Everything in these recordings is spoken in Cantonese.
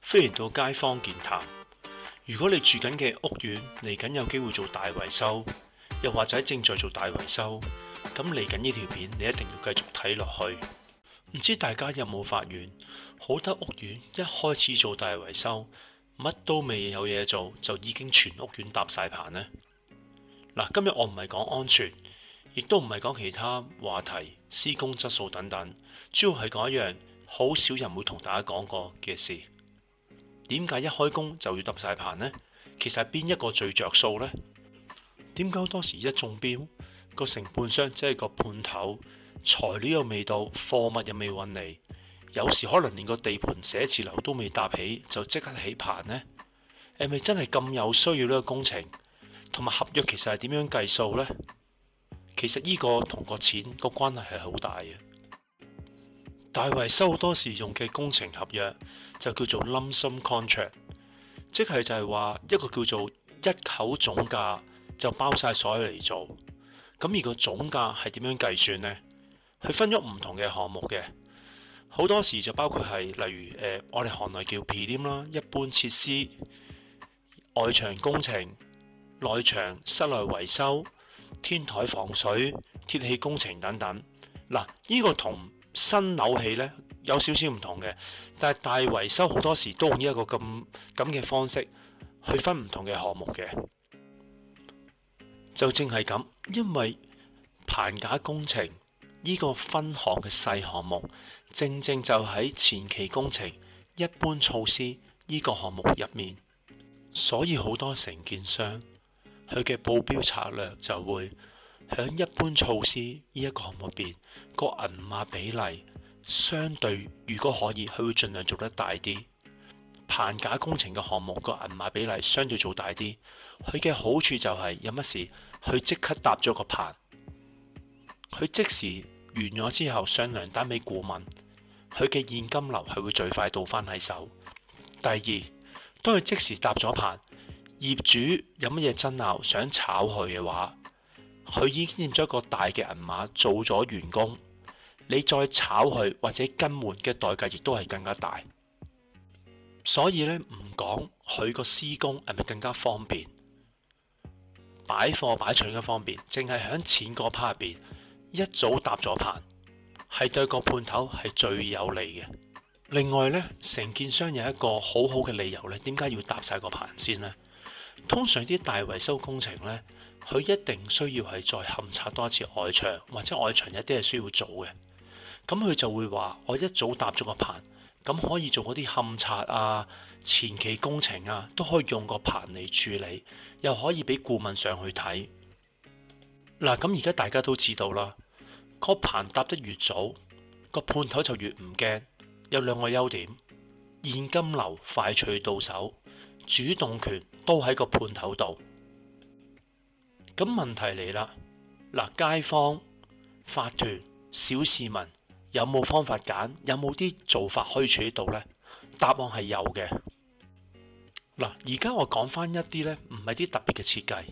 歡迎到街坊健談。如果你住緊嘅屋苑嚟緊有機會做大維修，又或者正在做大維修，咁嚟緊呢條片你一定要繼續睇落去。唔知大家有冇發現，好多屋苑一開始做大維修，乜都未有嘢做，就已經全屋苑搭晒棚呢？嗱，今日我唔係講安全，亦都唔係講其他話題、施工質素等等，主要係講一樣好少人會同大家講過嘅事。點解一開工就要搭晒棚呢？其實係邊一個最着數呢？點解好多時一中標，個承判商即係個判頭，材料又未到，貨物又未運嚟，有時可能連個地盤寫字樓都未搭起，就即刻起棚呢？係咪真係咁有需要呢個工程？同埋合約其實係點樣計數呢？其實呢個同個錢個關係係好大嘅。大維修好多時用嘅工程合約就叫做 lump sum contract， 即係就係話一個叫做一口總價就包晒所有嚟做。咁而個總價係點樣計算呢？佢分咗唔同嘅項目嘅，好多時就包括係例如我哋行內叫 P.M. 啦，一般設施、外牆工程、內牆、室內維修、天台防水、鐵氣工程等等。嗱，呢個同新樓起呢有少少唔同嘅，但係大維修好多時都用呢一個咁嘅方式去分唔同嘅項目嘅。就正係咁，因為棚架工程呢個分項嘅細項目，正正就喺前期工程一般措施呢個項目入面，所以好多承建商佢嘅報標策略就會喺一般措施呢一個項目入邊，個銀碼比例相對如果可以，佢會盡量做得大啲。棚架工程嘅項目個銀碼比例相對做大啲，佢嘅好處就係有乜事，佢即刻搭咗個棚，佢即時完咗之後上糧單俾顧問，佢嘅現金流係會最快到返喺手。第二，當佢即時搭咗棚，業主有乜嘢爭拗想炒佢嘅話，佢已經佔咗一個大嘅銀碼做咗員工，你再炒佢或者更換嘅代價亦都係更加大。所以咧，唔講佢個施工係咪更加方便，擺貨擺場嘅方便，淨係喺錢嗰 part 入邊一早搭咗棚，係對個判頭係最有利嘅。另外咧，承建商有一個好好嘅理由咧，點解要搭晒個棚先呢？通常啲大維修工程咧，佢一定需要係再勘察多一次外牆，或者外牆有啲係需要做嘅。咁佢就會話：我一早搭咗個棚，咁可以做嗰啲勘察啊、前期工程啊，都可以用個棚嚟處理，又可以俾顧問上去睇。嗱，咁而家大家都知道啦，個棚搭得越早，個判頭就越唔驚。有兩個優點：現金流快脆到手，主動權都喺個判頭度。咁問題嚟啦，嗱，街坊、法團、小市民有冇方法揀？有冇啲做法可以處理到呢？答案係有嘅。嗱，而家我講翻一啲呢，唔係啲特別嘅設計，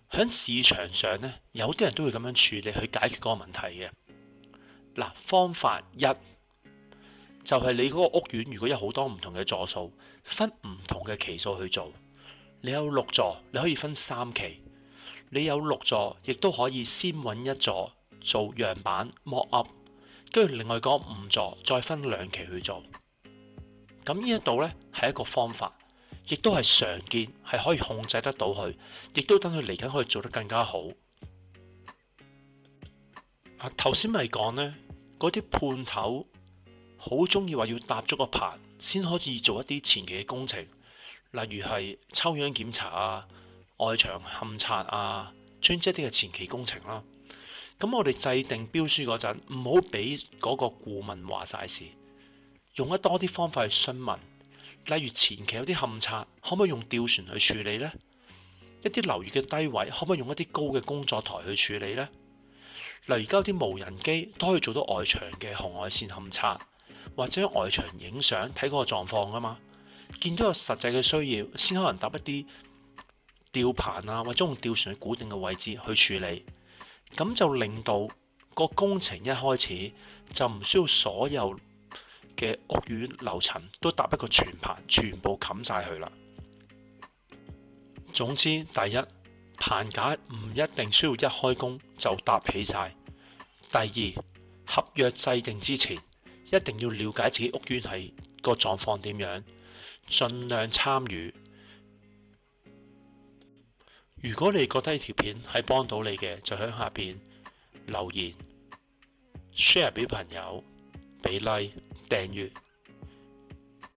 喺市場上呢，有啲人都會咁樣處理去解決嗰個問題嘅。嗱，方法一就係你嗰個屋苑如果有好多唔同嘅座數，分唔同嘅期數去做。你有6座，你可以分3期；你有6座，亦都可以先揾一座做樣板 mock up， 跟住另外嗰5座再分2期去做。咁呢一度呢係一個方法，亦都係常見，係可以控制得到佢，亦都等佢嚟緊可以做得更加好。頭先咪講呢，嗰啲判頭好中意話要搭咗個棚先可以做一啲前期嘅工程，例如係抽樣檢查啊、外牆勘察啊，專一啲嘅前期工程啦。咁我哋制定標書嗰陣，唔好俾嗰個顧問話晒事，用得多啲方法去詢問。例如前期有啲勘察，可唔可以用吊船去處理呢？一啲樓宇嘅低位，可唔可以用一啲高嘅工作台去處理呢？例如而家有啲無人機都可以做到外牆嘅紅外線勘察，或者外牆影相睇嗰個狀況㗎嘛。見到有實際嘅需要，先可能搭一啲吊棚啊，或者用吊船去固定嘅位置去處理。咁就令到個工程一開始就唔需要所有嘅屋苑樓層都搭一個全棚，全部冚晒佢啦。總之，第一，棚架唔一定需要一開工就搭起晒。第二，合約制定之前，一定要了解自己屋苑係個狀況點樣，盡量參與。如果你覺得呢條片係幫到你嘅，就喺下邊留言 share 俾朋友，俾 like 訂閱。